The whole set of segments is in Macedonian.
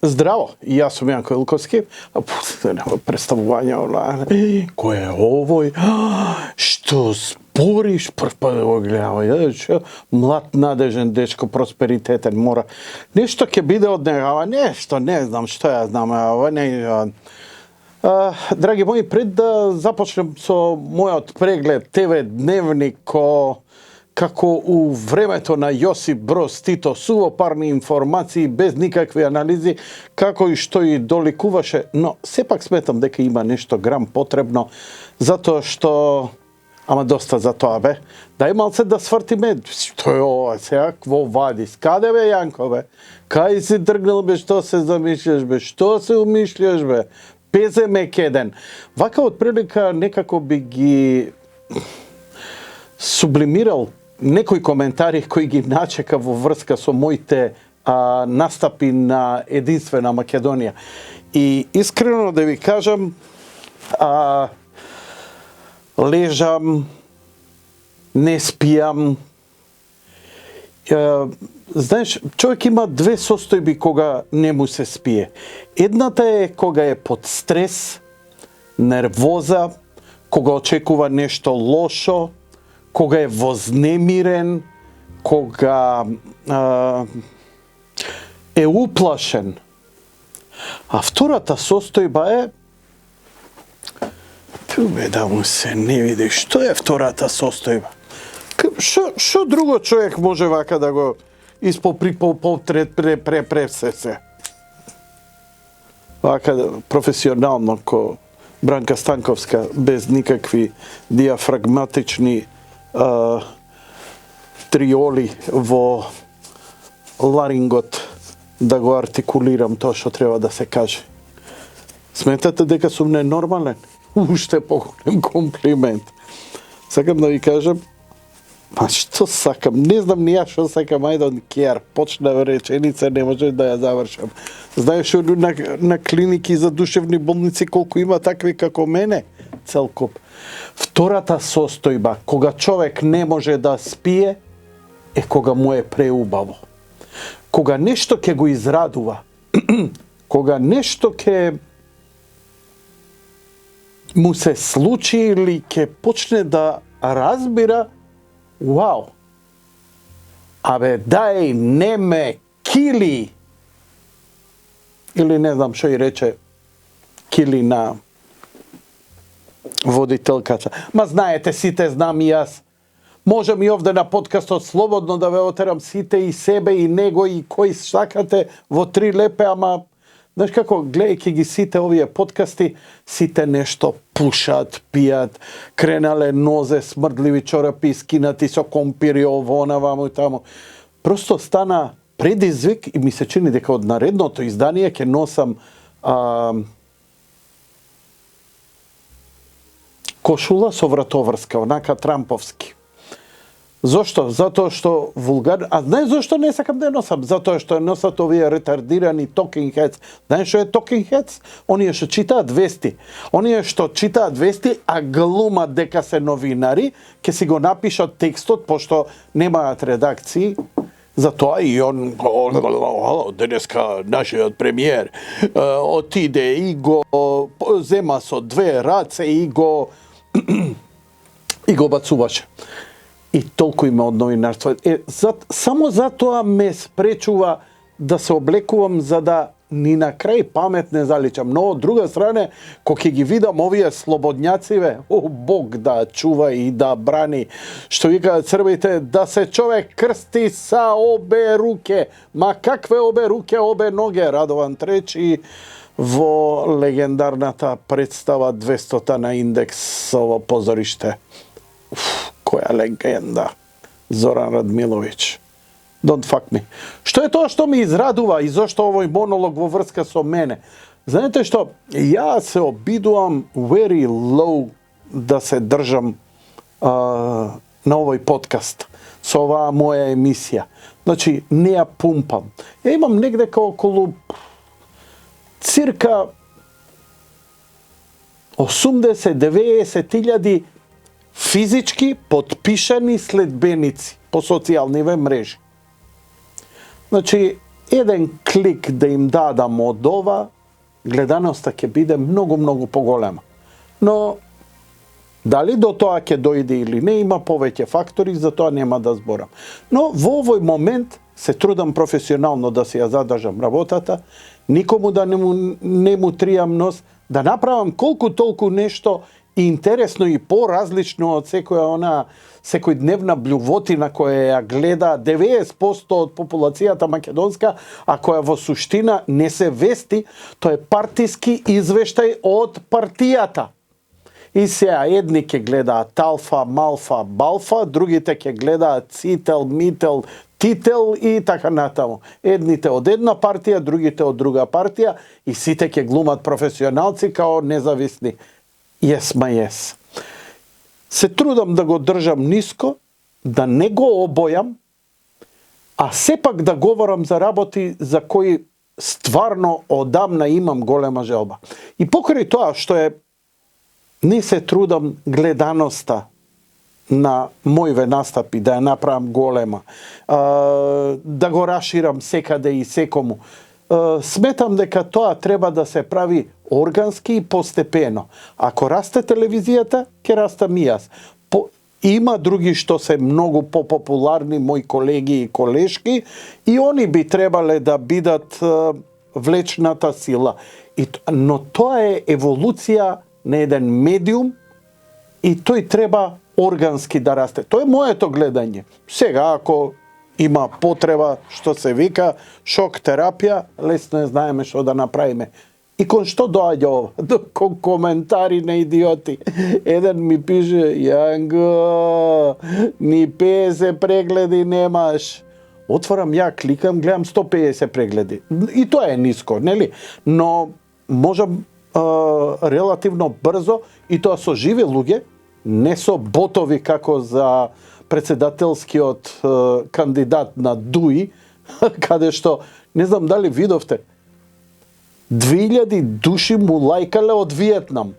Zdravo, ja sam Janko Ilkovski, a predstavovanja koje je ovoj, što sporiš, mlad, nadežen, dečko, prosperitetan, mora, nešto ke bide od njega, nešto, ne znam što ja znam, dragi moji, pred da započnem so moj pregled TV Dnevnik kako u времето на Јосип Broz Tito сувопарни информации без никакви анализи како и што и доликуваше, но сепак сметам дека има нешто грам потребно затоа што ама доста за тоа бе. Дај малце да свртиме. Што е ова сега? Кво вадис? Каде бе, Јанко бе? Кај си тргнал бе? Што се замишљаш бе? Што се умишљаш бе? Пезе ме кеден. Вака од прилика некако би ги сублимирал некои коментари кои ги начека во врска со моите настапи на Единствена Македонија. И искрено да ви кажам, лежам, не спијам. Знаеш, човек има две состојби кога не му се спие. Едната е кога е под стрес, нервоза, кога очекува нешто лошо, кога е вознемирен, кога е уплашен. А втората состојба е да му се не види. Што е втората состојба? Што друго човек може вака да го се? Вака професионално ко Бранка Станковска, без никакви диафрагматични триоли во ларингот да го артикулирам тоа што треба да се каже. Сметате дека сум ненормален? Уште поголем комплимент. Сакам да ви кажам, што сакам? Не знам ни ја што сакам, I don't care. Почна реченица, не може да ја завршам. Знаеш, на клиники за душевни болници колку има такви како мене? Целкуп. Втората состојба, кога човек не може да спие, е кога му е преубаво. Кога нешто ќе го израдува, кога нешто ќе му се случи или ќе почне да разбира, вау, абе дај не ме кили, или не знам што и рече кили на водителката. Ма знаете, сите знам и јас. Можам и овде на подкастот слободно да ве отерам сите и себе и него и кој сакате во три лепе, ама знаеш како, гледајќи ги сите овие подкасти, сите нешто пушат, пијат, кренале нозе, смрдливи чорапи, скинати со компири, ово, наваму и таму. Просто стана предизвик и ми се чини дека од наредното издание ќе носам кошула со вратоврска, онака трамповски. Зошто? Затоа што вулгар... А знаеш зошто не сакам да ја носам? Затоа што ја носат овие ретардирани talking heads. Знаеш што е talking heads? Оние што читаат вести. Оние што читаат вести, а глумат дека се новинари, ќе си го напишат текстот, пошто немаат редакции. Затоа и он, денеска нашиот премиер отиде и го зема со две раце и го бацуваше. И толку има од новинарство. Само затоа ме спречува да се облекувам за да ни на крај памет не заличам. Но од друга страна, кога ќе ги видам овие слободњациве, Бог да чува и да брани, што викаат србите, да се човек крсти са обе руке. Ма какве обе руке, обе ноге? Радован Тречи во легендарната представа 200 на Индексово позориште. Која легенда. Зоран Радмиловиќ. Don't fuck me. Што е тоа што ми израдува и зошто овој монолог во врска со мене? Знаете што, ја се обидувам very low да се држам на овој подкаст, со оваа моја емисија. Значи, не ја пумпам. Ја имам негде околу цирка 80-90 илјади физички подпишани следбеници по социјалниве мрежи. Значи, еден клик да им дадам од ова, гледаноста ќе биде многу поголема. Но дали до тоа ќе дојде или не, има повеќе фактори, за тоа нема да зборам. Но во овој момент се трудам професионално да се ја задржам работата, никому да не му тријам нос, да направам колку толку нешто интересно и поразлично од секојдневна блювотина која ја гледа 90% од популацијата македонска, а која во суштина не се вести, тоа е партиски извештај од партијата. И сега едни ќе гледаат Талфа, Малфа, Балфа, другите ќе гледаат Цител, Мител, Тител и така натаму. Едните од една партија, другите од друга партија и сите ќе глумат професионалци као независни. Yes, ma yes. Се трудам да го држам ниско, да не го обојам, а сепак да говорам за работи за кои стварно одамна имам голема желба. И покрај тоа што е не се трудам гледаноста на мојве настапи, да ја направам голема, да го раширам секаде и секому. Сметам дека тоа треба да се прави органски и постепено. Ако расте телевизијата, ќе растам и јас. Има други што се многу попопуларни, мои колеги и колешки, и они би требале да бидат влечната сила. Но тоа е еволуција на еден медиум и тој треба органски да расте. Тоа е моето гледање. Сега, ако има потреба, што се вика, шок терапија, лесно е, знаеме што да направиме. И кон што доаѓа ова? Кон коментари на идиоти. Еден ми пише, Јанго, ни 50 прегледи немаш. Отворам ја, кликам, гледам 150 прегледи. И тоа е ниско, нели? Но можам релативно брзо, и тоа со живи луѓе, не со ботови како за председателскиот кандидат на ДУИ, каде што, не знам дали видовте, 2000 души му лајкале од Виетнам.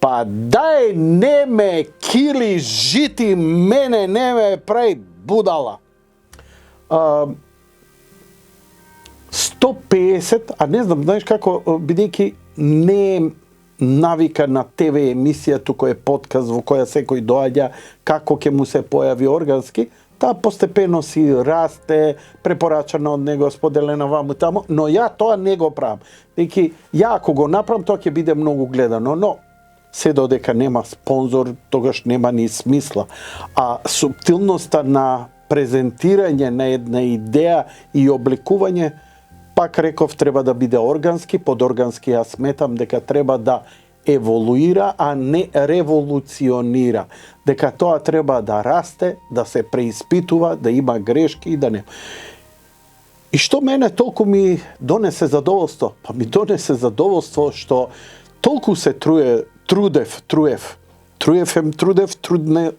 Па дај, не ме кили жити, мене не ме прави будала. 150, а не знам, знаеш како, бидејќи не е навика на ТВ емисија, туку е подкаст во која секој доаѓа, како ќе му се појави органски, таа постепено си расте, препорачано од него, споделена ваму таму, но ја тоа не го правам. Дејќи ја ако го направам, тоа ќе биде многу гледано, но се додека нема спонзор, тогаш нема ни смисла. А суптилноста на презентирање на една идеја и обликување, пак реков, треба да биде органски, под органски ја сметам дека треба да еволуира, а не револуционира. Дека тоа треба да расте, да се преиспитува, да има грешки и да не. И што мене толку ми донесе задоволство? Па ми донесе задоволство што толку се трудев,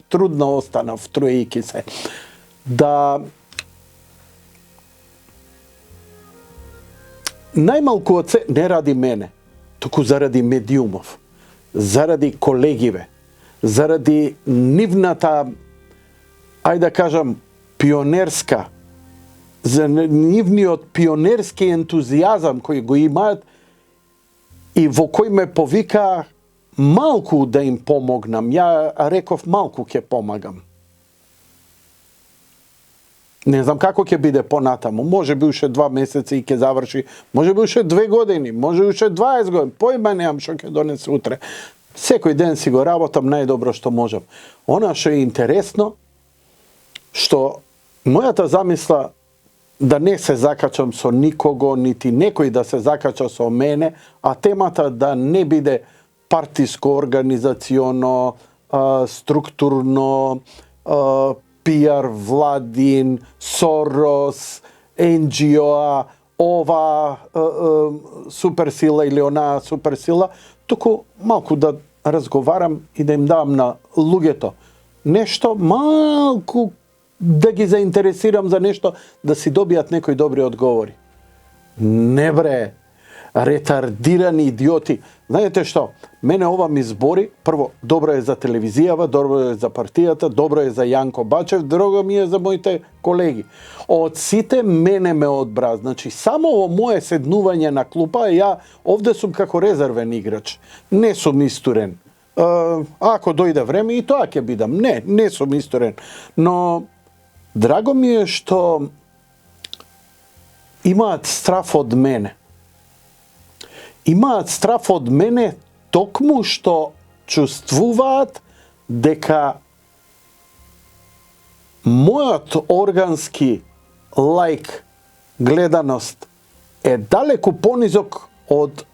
трудно останав, труејки се. Да најмалку од се не ради мене, туку заради медиумов, заради колегиве, заради нивната, ајде да кажам, пионерска, за нивниот пионерски ентузијазам кој го имаат и во кој ме повика малку да им помогнам. Ја реков малку ќе помагам. Не знам како ќе биде понатаму. Може би уште 2 месеци и ќе заврши, може би уште 2 години, може уште 20 години. Појма немам што ќе донесе утре. Секој ден си го работам најдобро што можам. Она што е интересно, што мојата замисла да не се закачам со никого, нити некој да се закача со мене, а темата да не биде партиско, организационо, структурно, PR, Владин, Сорос, NGO, ова суперсила или онаа суперсила, туку малку да разговарам и да им давам на луѓето нешто малку, да ги заинтересирам за нешто, да си добијат некои добри одговори. Не бре, ретардирани идиоти. Знаете што? Мене ова ми збори, прво, добро е за телевизијава, добро е за партијата, добро е за Јанко Бачев, друго ми е за моите колеги. Од сите мене ме одбра. Значи, само во мое седнување на клупа, ја овде сум како резервен играч. Не сум истурен. Ако дојде време и тоа ќе бидам. Не сум исторен. Но драго ми е што имаат страф од мене. Имаат страф од мене токму што чувствуваат дека мојот органски лајк гледаност е далеку понизок од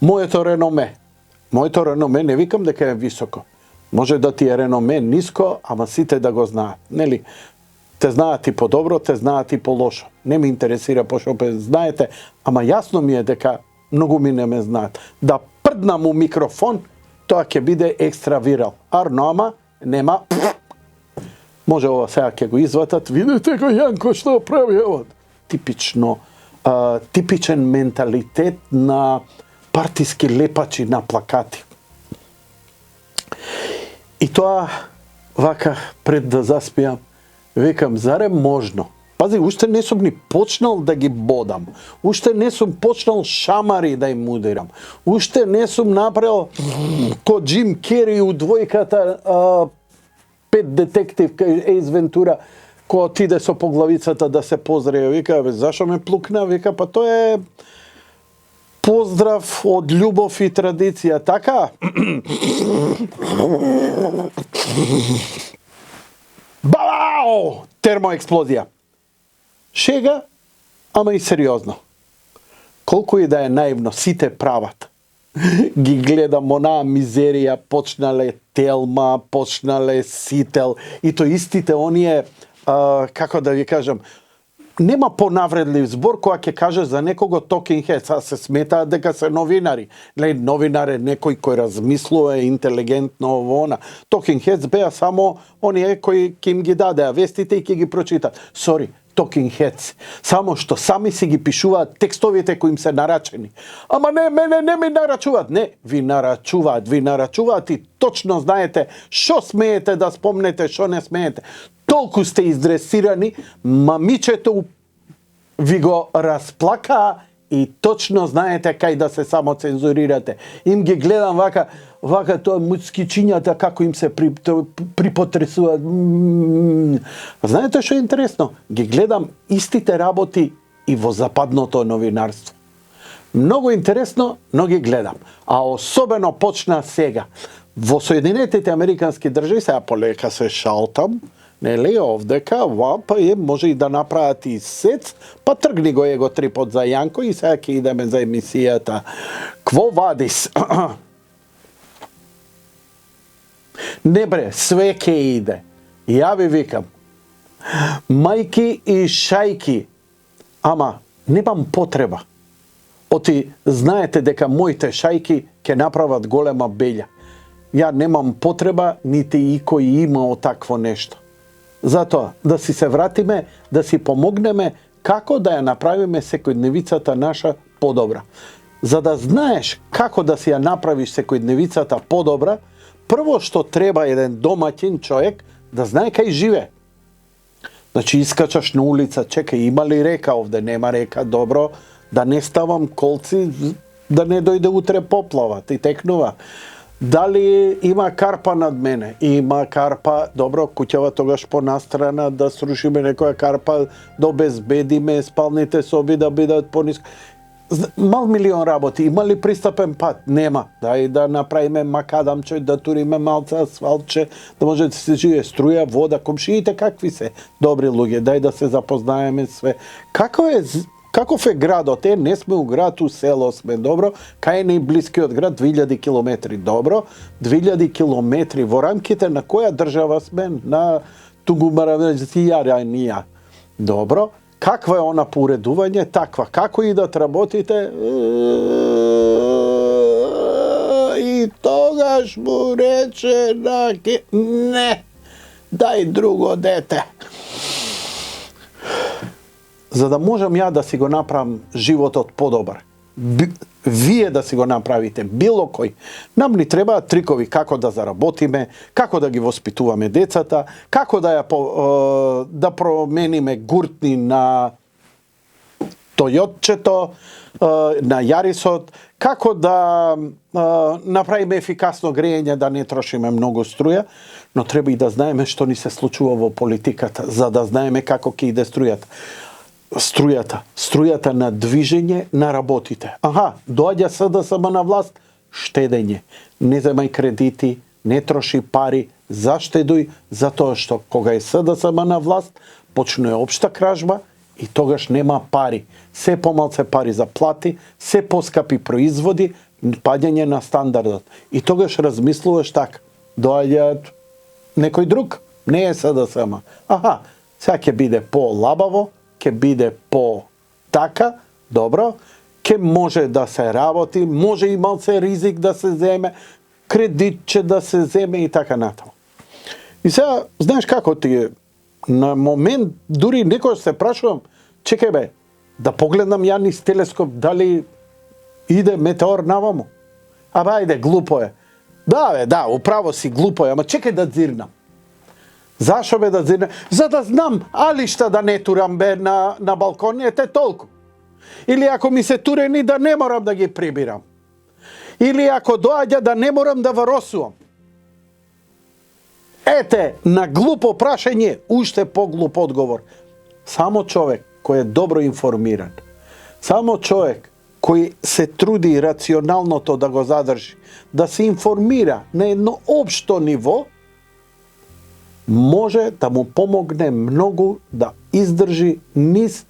моето реноме. Моето реноме не викам дека е високо. Може да ти е реноме ниско, ама сите да го знаат. Нели? Те знаат и по-добро, те знаат и по-лошо. Не ме интересира пошто знаете, ама јасно ми е дека многу ми не ме знаат. Да прднам у микрофон, тоа ќе биде екстра вирал. Арно, ама нема. Може ова сега ќе го изватат. Видете го Јанко што прави ова. Типичен менталитет на партиски лепачи на плакати. И тоа, вака, пред да заспијам, викам, зарем можно? Пази, уште не сум ни почнал да ги бодам. Уште не сум почнал шамари да им удирам. Уште не сум направил ко Джим Кери у двојката Пет детектив Ейс Вентура, кој отиде со поглавицата да се поздраве. Вика, зашо ме плукна? Вика, па тоа е поздрав од љубов и традиција, така? Бао! Термоексплозија. Шега, ама и сериозно. Колку и да е наивно, сите прават. Ги гледам онаа мизерија, почнале Телма, почнале Сител, и то истите оние, како да ви кажам, нема понавредлив збор која ќе каже за некого talking heads, а се сметаат дека се новинари. Новинар е некој кој размислува интелигентно ово она. Talking heads беа само оние кои ќе им ги дадеа вестите и ќе ги прочитат. Sorry, talking heads. Само што сами си ги пишуваат текстовите кои им се нарачени. Ама не, мене не ми нарачуваат. Не, ви нарачуваат и точно знаете што смеете да спомнете, што не смеете. Толку сте издресирани, мамичето ви го расплакаа и точно знаете кај да се самоцензурирате. Им ги гледам вака тоа муцкичињата како им се припотресуваат. Знаете што е интересно? Ги гледам истите работи и во западното новинарство. Многу интересно, но ги гледам. А особено почна сега. Во Соединетите Американски држави, сега полека се шалтам, нели, овдека, па може и да направат и сец, па тргни го его трипот за Јанко и сега ќе идеме за емисијата Кво вадис? Не бре, све ќе иде. Ја ви викам, мајки и шајки, ама немам потреба. Оти знаете дека моите шајки ќе направат голема белја. Ја немам потреба, нити и кој имао такво нешто. Затоа, да си се вратиме, да си помогнеме како да ја направиме секојдневицата наша подобра. За да знаеш како да си ја направиш секојдневицата подобра, прво што треба еден домаќин човек да знае кај живе. Значи, искачаш на улица, чекај, има ли река овде? Нема река, добро, да не ставам колци, да не дојде утре поплава, ти текнува. Дали има карпа над мене? Има карпа, добро, куќава тогаш понастрана, да срушиме некоја карпа, да обезбедиме спалните соби да бидат пониско. Мал милион работи. Има ли пристапен пат? Нема. Дај да направиме макадамче, да туриме малце асфалтче, да може да се живее струја, вода, комшиите какви се добри луѓе. Дај да се запознаеме све. Каков е градот? Не сме у град, у село сме, добро. Кај е најблискиот град? 2000 километри, добро. 2000 километри. Во рамките на која држава сме? На Тугумаравејарија. Добро. Каква е она поуредување? Таква. Како идат работите? И тогаш му рече не, дај друго дете. за да можам ја да си го направам животот подобар. Вие да си го направите, било кој. Нам ни требаат трикови како да заработиме, како да ги воспитуваме децата, како да да промениме гуртни на Тојотчето, на Јарисот, како да направиме ефикасно грејење, да не трошиме многу струја, но треба и да знаеме што ни се случува во политиката, за да знаеме како ќе иде струјата. Струјата на движење на работите. Доаѓа СДСМ на власт, штедење. Не земај кредити, не троши пари, заштедуј, затоа што кога е СДСМ на власт, почнува општа кражба и тогаш нема пари. Се помалце пари за плати, се поскапи производи, паѓање на стандардот. И тогаш размислуваш така, доаѓаат некој друг, не е СДСМ. Сега ќе биде по-лабаво, ќе биде по-така, добро, ќе може да се работи, може и малце ризик да се земе, кредитче да се земе и така натаму. И сега, знаеш како ти е, на момент, дури некој се прашувам, чекај бе, да погледнам ја низ телескоп, дали иде метеор наваму? Ајде, глупо е. Да, управо си, глупо е, ама чекај да зирнам. Зашо бе да зирнам? За да знам, алишта да не турам бе на балконите, толку. Или ако ми се турени, да не морам да ги прибирам. Или ако доаѓа, да не морам да варосувам. Ете, на глупо прашање, уште поглуп одговор. Само човек кој е добро информиран, само човек кој се труди рационалното да го задржи, да се информира на едно општо ниво, може да му помогне многу да издржи низ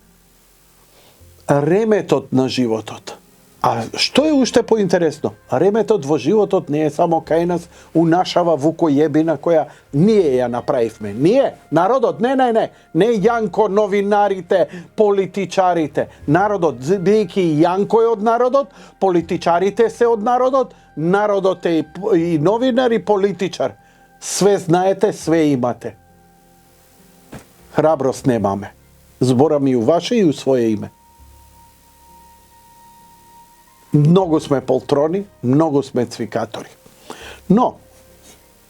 реметот на животот. А што е уште поинтересно? Реметот во животот не е само кај нас унашава вукојебина која ние ја направивме. Ние, народот, не Јанко, новинарите, политичарите. Народот, бидејќи Јанко е од народот, политичарите се од народот, народот е и новинар и политичар. Све знаете, све имате. Храброст немаме. Зборам и у ваше и у своје име. Многу сме полтрони, многу сме цвикатори. Но,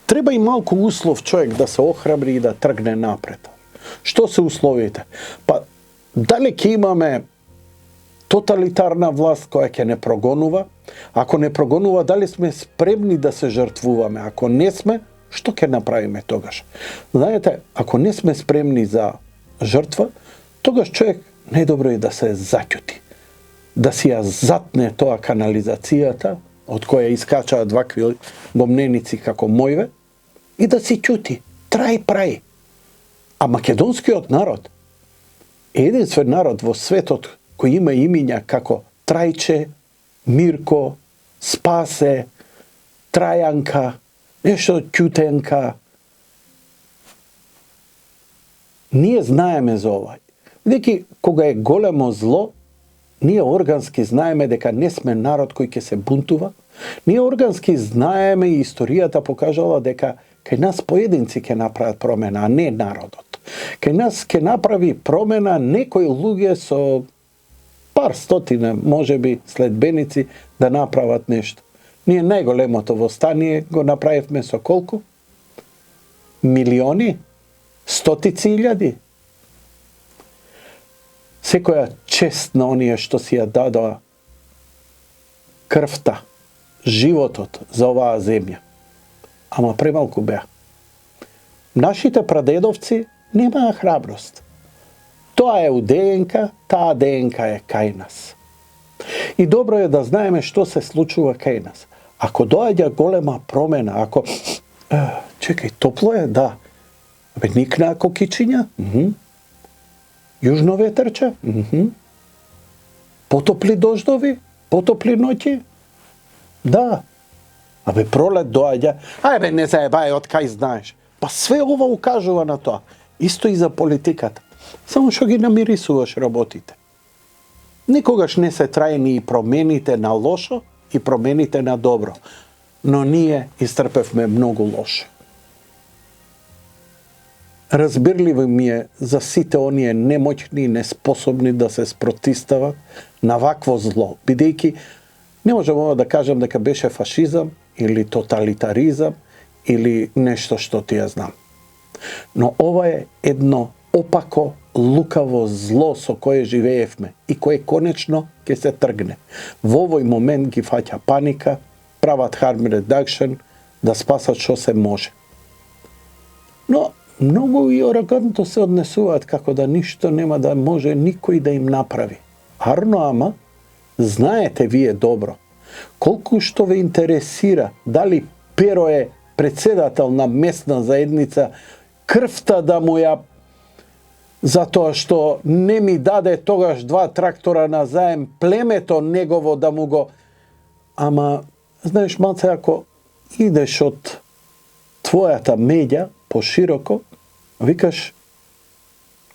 треба и малку услов човек да се охрабри и да тргне напред. Што се условите? Дали ќе имаме тоталитарна власт која ќе не прогонува? Ако не прогонува, дали сме спремни да се жртвуваме? Ако не сме, што ќе направиме тогаш? Знаете, ако не сме спремни за жртва, тогаш човек најдобро е да се заќути. Да си ја затне тоа канализацијата, од која искачаат вакви гомненици како мојве, и да си ќути, трај прај. А македонскиот народ е единствен народ во светот кој има имиња како Трајче, Мирко, Спасе, Трајанка, нешто Ќутенка. Ние знаеме за ова. Видејќи кога е големо зло, ние органски знаеме дека не сме народ кој ќе се бунтува. Ние органски знаеме и историјата покажала дека кај нас поединци ќе направат промена, а не народот. Кај нас ќе направи промена некои луѓе со пар стотина, можеби, следбеници да направат нешто. Ние најголемото востание го направивме со колку? Милиони? Стотици илјади? Секоја чест на оние што си ја дадоа крвта, животот за оваа земја. Ама премалку беа. Нашите прадедовци немаа храброст. Тоа е у ДНК, таа ДНК е кај нас. И добро е да знаеме што се случува кај нас. Ако доаѓа голема промена, ако... чекај, топло е? Да. Никнаа кокичиња? Јужно ветерче? Потопли дождови? Потопли ноќи? Да. Пролет доаѓа. Не заебај, од кај знаеш. Све ова укажува на тоа. Исто и за политиката. Само што ги намирисуваш работите. Никогаш не се трајни и промените на лошо и промените на добро. Но ние истрпевме многу лошо. Разбирливо ми е за сите оние немоćни и неспособни да се спротистават на вакво зло, бидејќи не можам ова да кажам дека беше фашизам или тоталитаризам или нешто што ти ја знам. Но ова е едно опако, лукаво зло со кое живеевме и кое конечно ќе се тргне. Во овој момент ги фаќа паника, прават harm reduction, да спасат што се може. Но многу и арогантно се однесуваат како да ништо нема да може никој да им направи. Арно, ама, знаете вие добро, колку што ве интересира дали Перо е председател на местна заедница, крвта да му ја затоа што не ми даде тогаш 2 трактора на заем, племето негово да му го... Ама, знаеш, малце, ако идеш од твојата медја пошироко, викаш,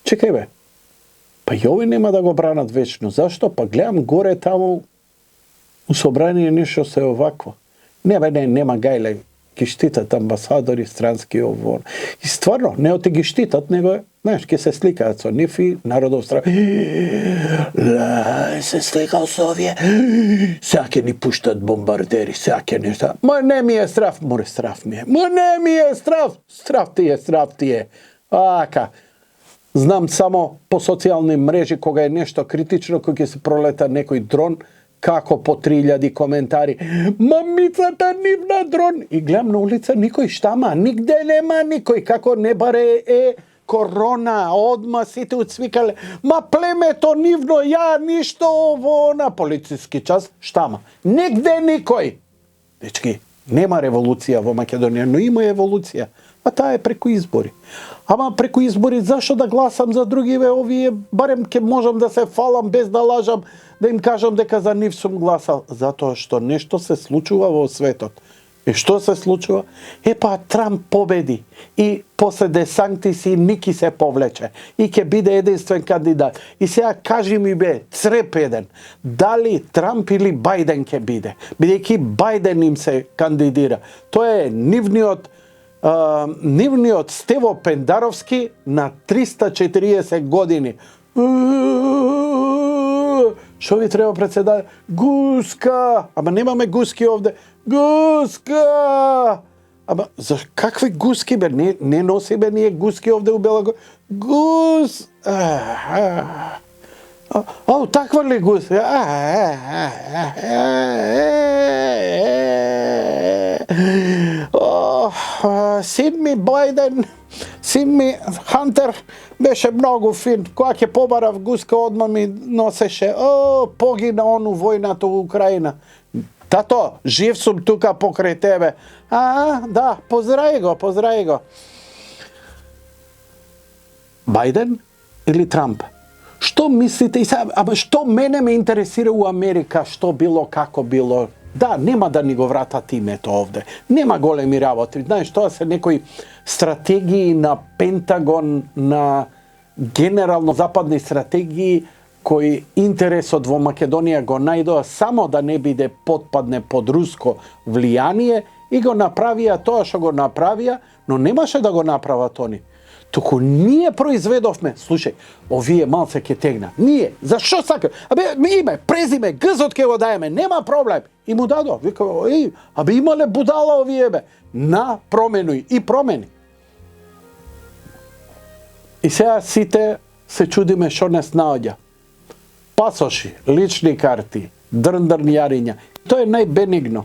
чекај бе, па и овој нема да го бранат вечно. Зашто? Па гледам горе таму у собрание нешто се овакво. Не бе, нема гајле, ги штитат амбасадори, странски ово. И стварно, не оти ги штитат, него, знаеш, ке се сликаат со нив и народов страх. Се сликал со овие. Сега ке ни пуштат бомбардери, сега ке нешта. Ма не ми е страф, море страф ми е. Ма не ми е страф. Страф ти е. Ака. Знам само по социјални мрежи кога е нешто критично, кога ќе се пролета некој дрон, како по 3000 коментари. Мамицата нивна дрон. И гледам на улица никој штама, нигде нема никој, како не баре корона, одма сите уцвикале. Ма племето нивно, ја ништо ово на полициски час, штама. Нигде никој. Дечки, нема револуција во Македонија, но има еволуција. А таа е преку избори. Ама преку избори зашо да гласам за другиве, овие барем ке можам да се фалам без да лажам, да им кажам дека за нив сум гласал, затоа што нешто се случува во светот. И што се случува? Епа Трамп победи и после санкции Ники се повлече и ќе биде единствен кандидат. И сега кажи ми бе, цреп еден, дали Трамп или Бајден ќе биде? Бидејќи Бајден им се кандидира. Тоа е нивниот Стево Пендаровски на 340 години. Што ви треба председател? Гуска! Ама немаме гуски овде. Гуска! Ама за какви гуски бе? Не носиме ние гуски овде у Бела Гора. Гус! Ау, таква ли гус? Син ми Бајден, син ми Хантер беше многу фин. Кога ќе побарав гуска, одма ми носеше. Погина ону војната у Украина. Тато, жив сум тука покрај тебе. Да, поздрави го. Бајден или Трамп? Што мислите? Ама што мене ме интересира у Америка, што било, како било? Да, нема да ни го вратат името овде. Нема големи работи. Знаеш, тоа се некои стратегии на Пентагон, на генерално западни стратегии, кои интересот во Македонија го најдоа само да не биде потпадне под руско влијание и го направија тоа што го направија, но немаше да го направат они. Туку ние произведовме, слушај, овие малце ке тегна. Ние, зашо сака? Име, презиме, гзот ке го даеме, нема проблем. И му дадо, вика, имале будала овие бе. На, променуј и промени. И сега сите се чудиме што не снаоѓа. Пасоши, лични карти, дрн јариња. Тоа е најбенигно.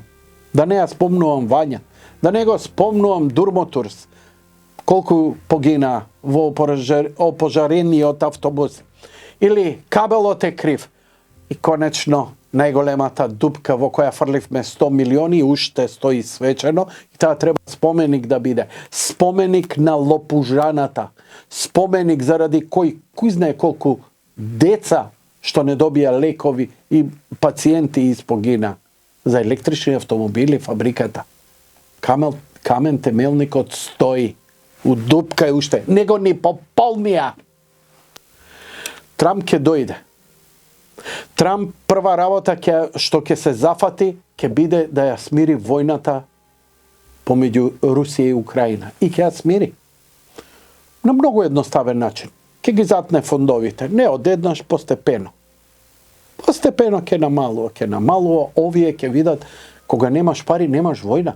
Да не ја спомнувам Вања, да не го спомнувам Дурмотурс, колку погина во опожарениот автобус. Или кабелот е крив. И конечно, најголемата дупка во која фрливме 100 милиони, уште стои свечено, и таа треба споменик да биде. Споменик на лопужаната. Споменик заради кој знае колку деца што не добија лекови и пациенти испогина. За електрични автомобили фабриката. Камен темелникот стои. У дупка е уште. Него ни пополнија. Трамп ќе дојде. Трамп прва работа што ќе се зафати, ќе биде да ја смири војната помеѓу Русија и Украина. И ќе ја смири. на многу едноставен начин. Ке ги затне фондовите, не одеднаш, постепено. Постепено ке намалува, овие ке видат, кога немаш пари, немаш војна.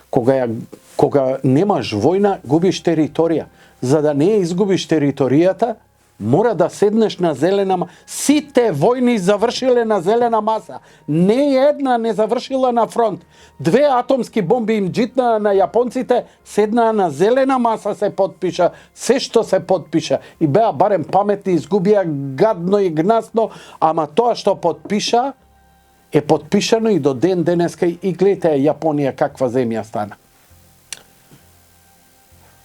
Кога немаш војна, губиш територија. За да не изгубиш територијата, мора да седнеш на зелена маса. Сите војни завршиле на зелена маса. Не една не завршила на фронт. 2 атомски бомби им джитнаа на јапонците, седнаа на зелена маса, се потпиша, се што се потпиша. И беа барем паметни, изгубија гадно и гнасно, ама тоа што потпиша е потпишано и до ден денеска, и гледате Јапонија каква земја стана.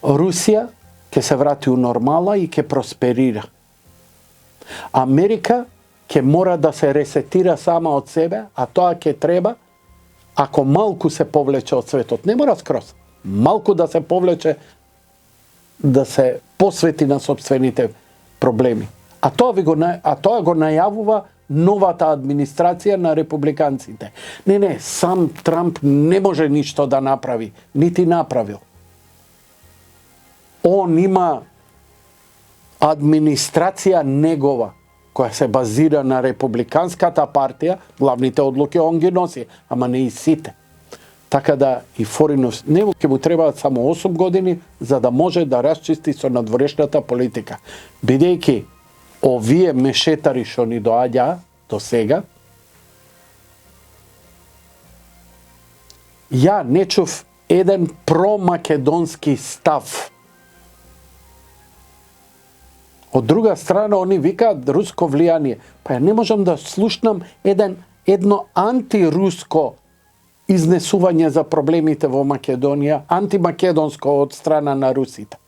Русија ќе се врати у нормала и ќе просперира. Америка ќе мора да се ресетира сама од себе, а тоа ќе треба, ако малку се повлече од светот, не мора скроз, малку да се повлече, да се посвети на собствените проблеми. А тоа го најавува новата администрација на републиканците. Не, сам Трамп не може ништо да направи, нити направил. Он има администрација негова, која се базира на републиканската партија, главните одлуки он ги носи, ама не и сите. Така да и Форинов, не ќе му требаат само 8 години за да може да расчисти со надворешната политика. Бидејќи овие мешетари што ни доаѓаа до сега, ја не чув еден промакедонски став. Од друга страна, они викаат руско влијание. Па ја не можам да слушнам едно антируско изнесување за проблемите во Македонија, антимакедонско од страна на русите.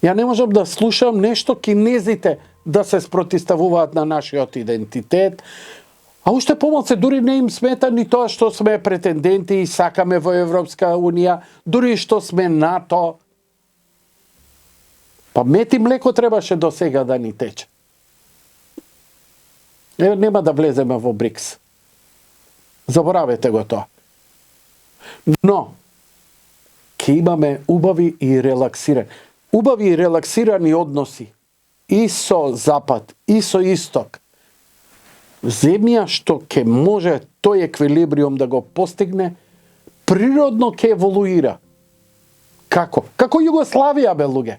Ја не можам да слушам нешто кинезите да се спротиставуваат на нашиот идентитет, а уште помалку дури не им смета ни тоа што сме претенденти и сакаме во Европска Унија, дури што сме НАТО. Па мед и млеко требаше до сега да ни тече. Нема да влеземе во БРИКС. Заборавете го тоа. Но, ќе имаме убави и релаксирани односи и со Запад, и со Исток. Земја што ќе може тој еквилибриум да го постигне, природно ќе еволуира. Како? Како Југославија, бе, луѓе.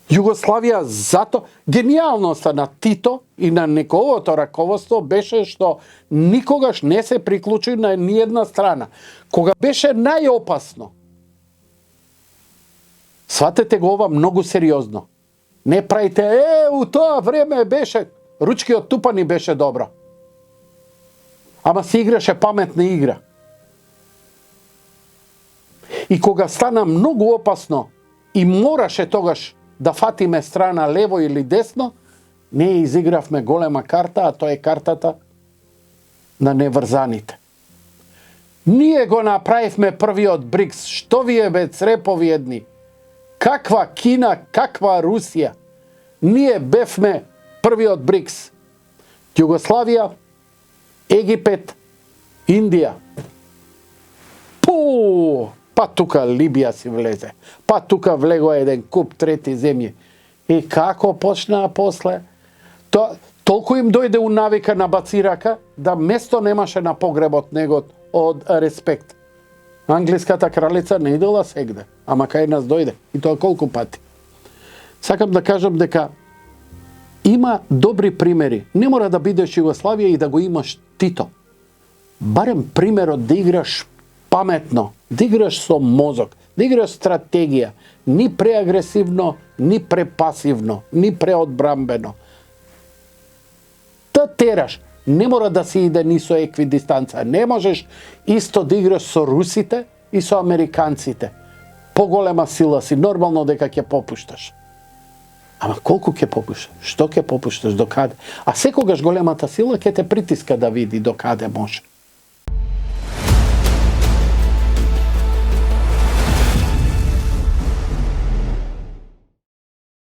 Југославија зато генијалноста на Тито и на неговото раководство беше што никогаш не се приклучи на ниедна страна. Кога беше најопасно, сватете го ова многу сериозно. Не правите, у тоа време беше, ручкиот тупани беше добро. Ама се играше паметна игра. И кога стана многу опасно и мораше тогаш да фатиме страна лево или десно, ние изигравме голема карта, а тоа е картата на неврзаните. Ние го направивме првиот БРИКС. Што вие, бе, црепови едни? Каква Кина, каква Русија? Ние бевме првиот БРИКС. Југославија, Египет, Индија. Па тука Либија си влезе. Па тука влегоа еден куп трети земји. И како почнаа после? Толку им дојде у навика на бацирака, да место немаше на погребот негот од респект. Англиската кралица не идела сегде, ама кај нас дојде. И тоа колку пати. Сакам да кажам дека има добри примери. Не мора да бидеш Југославија и да го имаш Тито. Барем примерот да играш паметно, да играш со мозок, да играш стратегија, ни преагресивно, ни препасивно, ни преодбрамбено. Да тераш, не мора да се иде ни со еквидистанца. Не можеш исто да играш со русите и со американците. Поголема сила си, нормално дека ќе попушташ. Ама колку ќе попушташ? Што ќе попушташ? До каде? А секогаш големата сила ќе те притиска да види до каде може.